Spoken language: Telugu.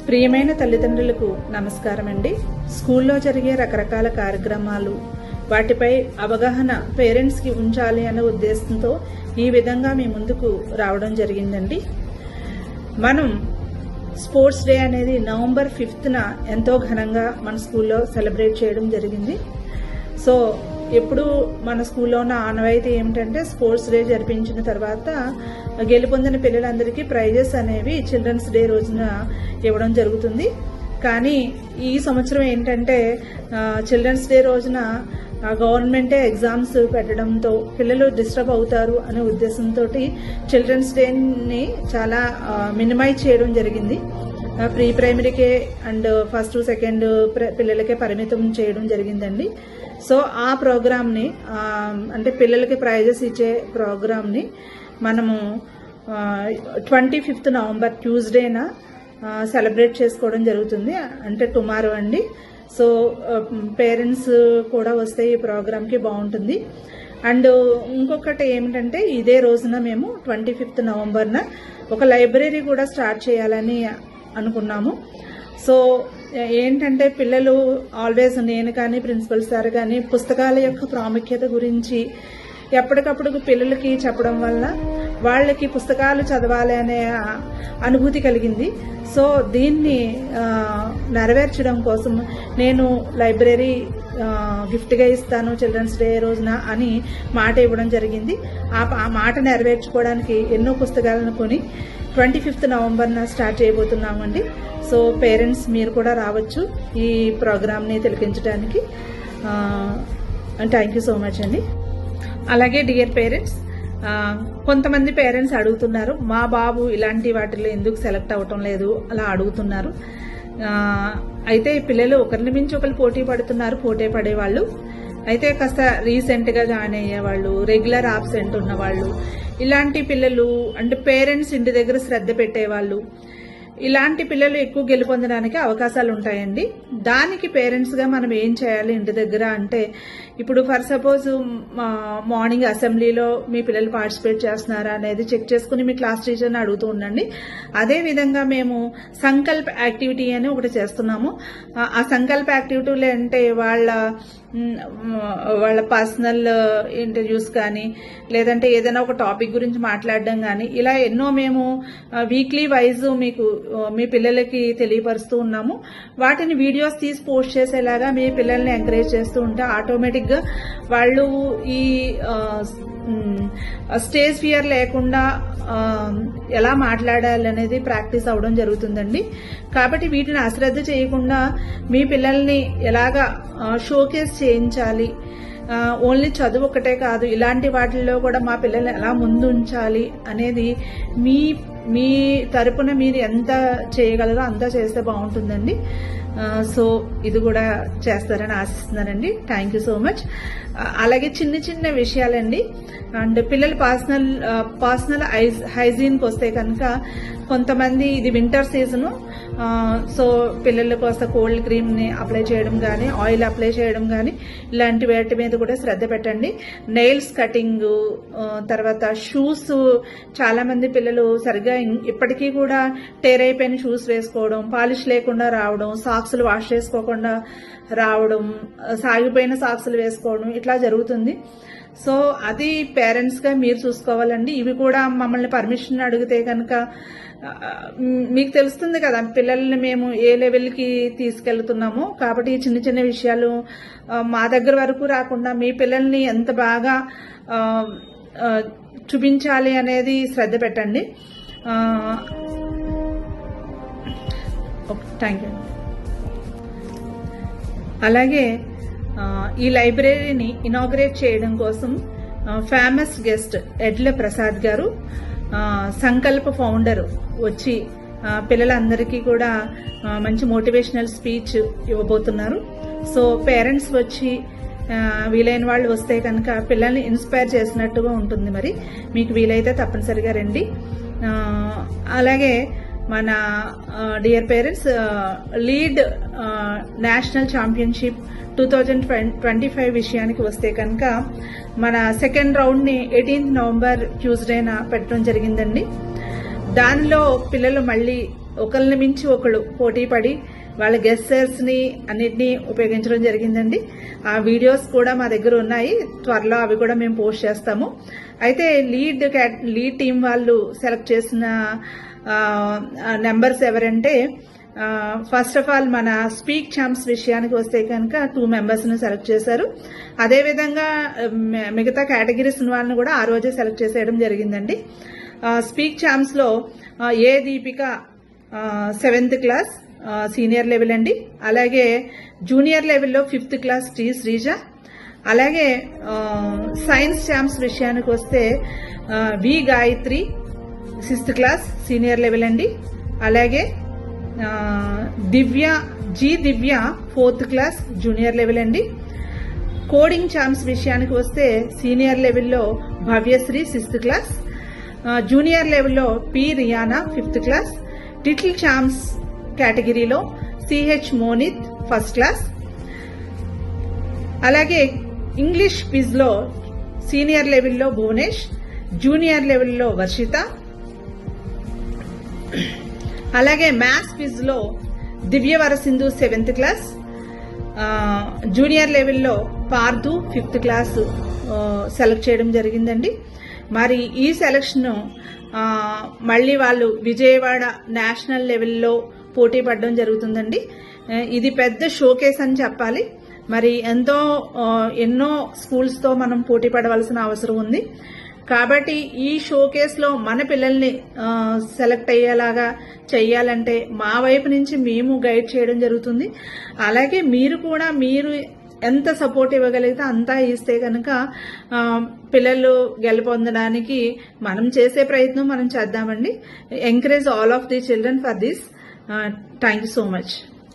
ప్రియమైన తల్లిదండ్రులకు నమస్కారం అండి. స్కూల్లో జరిగే రకరకాల కార్యక్రమాలు వాటిపై అవగాహన పేరెంట్స్కి ఉంచాలి అనే ఉద్దేశంతో ఈ విధంగా మీ ముందుకు రావడం జరిగిందండి. మనం స్పోర్ట్స్ డే అనేది నవంబర్ 5న ఎంతో ఘనంగా మన స్కూల్లో సెలబ్రేట్ చేయడం జరిగింది. సో ఎప్పుడు మన స్కూల్లో ఉన్న ఆనవాయితీ ఏమిటంటే స్పోర్ట్స్ డే జరిపించిన తర్వాత గెలుపొందిన పిల్లలందరికీ ప్రైజెస్ అనేవి చిల్డ్రన్స్ డే రోజున ఇవ్వడం జరుగుతుంది. కానీ ఈ సంవత్సరం ఏంటంటే చిల్డ్రన్స్ డే రోజున గవర్నమెంటే ఎగ్జామ్స్ పెట్టడంతో పిల్లలు డిస్టర్బ్ అవుతారు అనే ఉద్దేశంతో చిల్డ్రన్స్ డేని చాలా మినిమైజ్ చేయడం జరిగింది. ప్రీ ప్రైమరీకే అండ్ ఫస్ట్ సెకండ్ పిల్లలకే పరిమితం చేయడం జరిగిందండి. సో ఆ ప్రోగ్రామ్ని అంటే పిల్లలకి ప్రైజెస్ ఇచ్చే ప్రోగ్రామ్ని మనము 25th నవంబర్ ట్యూస్డేన సెలబ్రేట్ చేసుకోవడం జరుగుతుంది. అంటే టుమారో అండి. సో పేరెంట్స్ కూడా వస్తే ఈ ప్రోగ్రామ్కి బాగుంటుంది. అండ్ ఇంకొకటి ఏమిటంటే ఇదే రోజున మేము 25th నవంబర్న ఒక లైబ్రరీ కూడా స్టార్ట్ చేయాలని అనుకున్నాము. సో ఏంటంటే పిల్లలు ఆల్వేస్ నేను కానీ ప్రిన్సిపల్ సార్ కానీ పుస్తకాల యొక్క ప్రాముఖ్యత గురించి ఎప్పటికప్పుడు పిల్లలకి చెప్పడం వల్ల వాళ్ళకి పుస్తకాలు చదవాలి అనే అనుభూతి కలిగింది. సో దీన్ని నెరవేర్చడం కోసం నేను లైబ్రరీ గిఫ్ట్గా ఇస్తాను చిల్డ్రన్స్ డే రోజున అని మాట ఇవ్వడం జరిగింది. ఆ మాట నెరవేర్చుకోవడానికి ఎన్నో పుస్తకాలను కొని 25th నవంబర్న స్టార్ట్ చేయబోతున్నామండి. సో పేరెంట్స్ మీరు కూడా రావచ్చు ఈ ప్రోగ్రామ్ని తిలకించడానికి. థ్యాంక్ యూ సో మచ్ అండి. అలాగే డియర్ పేరెంట్స్, కొంతమంది పేరెంట్స్ అడుగుతున్నారు మా బాబు ఇలాంటి వాటిల్లో ఎందుకు సెలెక్ట్ అవ్వటం లేదు అలా అడుగుతున్నారు. అయితే పిల్లలు ఒకరిని మించి ఒకరు పోటీ పడుతున్నారు. పోటీ పడేవాళ్ళు అయితే కాస్త రీసెంట్గా జాయిన్ అయ్యేవాళ్ళు, రెగ్యులర్ ఆబ్సెంట్ ఉన్నవాళ్ళు, ఇలాంటి పిల్లలు అంటే పేరెంట్స్ ఇంటి దగ్గర శ్రద్ధ పెట్టేవాళ్ళు, ఇలాంటి పిల్లలు ఎక్కువ గెలుపొందడానికి అవకాశాలు ఉంటాయండి. దానికి పేరెంట్స్గా మనం ఏం చేయాలి ఇంటి దగ్గర అంటే, ఇప్పుడు ఫర్ సపోజ్ మార్నింగ్ అసెంబ్లీలో మీ పిల్లలు పార్టిసిపేట్ చేస్తున్నారా అనేది చెక్ చేసుకుని మీ క్లాస్ టీచర్ని అడుగుతూ ఉండండి. అదేవిధంగా మేము సంకల్ప్ యాక్టివిటీ అని ఒకటి చేస్తున్నాము. ఆ సంకల్ప్ యాక్టివిటీలు అంటే వాళ్ళ పర్సనల్ ఇంటర్వ్యూస్ కానీ లేదంటే ఏదైనా ఒక టాపిక్ గురించి మాట్లాడడం కానీ ఇలా ఎన్నో మేము వీక్లీ వైజ్ మీకు మీ పిల్లలకి తెలియపరుస్తూ ఉన్నాము. వాటిని వీడియోస్ తీసి పోస్ట్ చేసేలాగా మీ పిల్లల్ని ఎంకరేజ్ చేస్తూ ఉంటే ఆటోమేటిక్గా వాళ్ళు ఈ స్టేజ్ ఫియర్ లేకుండా ఎలా మాట్లాడాలి అనేది ప్రాక్టీస్ అవడం జరుగుతుందండి. కాబట్టి వీటిని అశ్రద్ధ చేయకుండా మీ పిల్లల్ని ఎలాగా షోకేస్ చేయించాలి, ఓన్లీ చదువు ఒకటే కాదు ఇలాంటి వాటిల్లో కూడా మా పిల్లల్ని ఎలా ముందు ఉంచాలి అనేది మీ తరపున మీరు ఎంత చేయగలరో అంతా చేస్తే బాగుంటుందండి. సో ఇది కూడా చేస్తారని ఆశిస్తున్నానండి. Thank you so much. అలాగే చిన్న చిన్న విషయాలండి. అండ్ పిల్లల పర్సనల్ హైజీన్కి వస్తే కనుక కొంతమంది ఇది వింటర్ సీజను, సో పిల్లల కోసం కోల్డ్ క్రీమ్ని అప్లై చేయడం కానీ ఆయిల్ అప్లై చేయడం కానీ ఇలాంటి వాటి మీద కూడా శ్రద్ధ పెట్టండి. నెయిల్స్ కటింగ్, తర్వాత షూస్ చాలా మంది పిల్లలు సరిగ్గా ఇప్పటికీ కూడా టేర్ అయిపోయిన షూస్ వేసుకోవడం, పాలిష్ లేకుండా రావడం, సాక్స్లు వాష్ చేసుకోకుండా రావడం, సాగిపోయిన సాక్స్లు వేసుకోవడం ఇట్లా జరుగుతుంది. సో అది పేరెంట్స్గా మీరు చూసుకోవాలండి. ఇవి కూడా మమ్మల్ని పర్మిషన్ అడిగితే కనుక మీకు తెలుస్తుంది కదా పిల్లల్ని మేము ఏ లెవెల్కి తీసుకెళ్తున్నామో. కాబట్టి చిన్న చిన్న విషయాలు మా దగ్గర వరకు రాకుండా మీ పిల్లల్ని ఎంత బాగా చూపించాలి అనేది శ్రద్ధ పెట్టండి. Thank you. అలాగే ఈ లైబ్రరీని ఇనాగ్రేట్ చేయడం కోసం ఫేమస్ గెస్ట్ ఎడ్ల ప్రసాద్ గారు, సంకల్ప ఫౌండర్ వచ్చి పిల్లలందరికీ కూడా మంచి మోటివేషనల్ స్పీచ్ ఇవ్వబోతున్నారు. సో పేరెంట్స్ వచ్చి వీలైన వాళ్ళు వస్తే కనుక పిల్లల్ని ఇన్స్పైర్ చేసినట్టుగా ఉంటుంది. మరి మీకు వీలైతే తప్పనిసరిగా రండి. అలాగే మన dear parents, lead national championship 2025 విషయానికి వస్తే కనుక మన సెకండ్ రౌండ్ని 18th నవంబర్ ట్యూస్డేన పెట్టడం జరిగిందండి. దానిలో పిల్లలు మళ్ళీ ఒకళ్ళని మించి ఒకళ్ళు పోటీ పడి వాళ్ళ గెస్సర్స్ని అన్నిటినీ ఉపయోగించడం జరిగిందండి. ఆ వీడియోస్ కూడా మా దగ్గర ఉన్నాయి, త్వరలో అవి కూడా మేము పోస్ట్ చేస్తాము. అయితే లీడ్ టీం వాళ్ళు సెలెక్ట్ చేసిన నెంబర్స్ ఎవరంటే, ఫస్ట్ ఆఫ్ ఆల్ మన స్పీక్ ఛాంప్స్ విషయానికి వస్తే కనుక 2 మెంబర్స్ని సెలెక్ట్ చేశారు. అదేవిధంగా మిగతా కేటగిరీస్ వాళ్ళని కూడా ఆ రోజే సెలెక్ట్ చేసేయడం జరిగిందండి. స్పీక్ ఛాంప్స్లో A Deepika 7th class senior level అండి. అలాగే జూనియర్ లెవెల్లో 5th క్లాస్ టీ శ్రీజ. అలాగే సైన్స్ ఛాంప్స్ విషయానికి వస్తే V Gayatri 6th class senior level అండి. అలాగే Divya 4th class junior level అండి. కోడింగ్ ఛాంప్స్ విషయానికి వస్తే సీనియర్ లెవెల్లో భవ్యశ్రీ 6th క్లాస్, జూనియర్ లెవెల్లో P Riyana 5th class. Little champs కేటగిరీలో సిహెచ్ మోనిత్ 1st క్లాస్. అలాగే ఇంగ్లీష్ క్విజ్లో సీనియర్ లెవెల్లో భువనేష్, జూనియర్ లెవెల్లో వర్షిత. అలాగే మ్యాథ్స్ క్విజ్లో Divyavara Sindhu 7th class, junior లెవెల్లో పార్థు 5th క్లాస్ సెలెక్ట్ చేయడం జరిగిందండి. మరి ఈ సెలక్షన్ మళ్ళీ వాళ్ళు విజయవాడ నేషనల్ లెవెల్లో పోటీ పడడం జరుగుతుందండి. ఇది పెద్ద షోకేస్ అని చెప్పాలి. మరి ఎన్నో స్కూల్స్తో మనం పోటీ పడవలసిన అవసరం ఉంది. కాబట్టి ఈ షోకేస్లో మన పిల్లల్ని సెలెక్ట్ అయ్యేలాగా చెయ్యాలంటే మా వైపు నుంచి మేము గైడ్ చేయడం జరుగుతుంది. అలాగే మీరు ఎంత సపోర్ట్ ఇవ్వగలిగితే అంతా ఇస్తే కనుక పిల్లలు గెలుపొందడానికి మనం చేసే ప్రయత్నం మనం చేద్దామండి. Encourage all of the children for this. Thank you so much.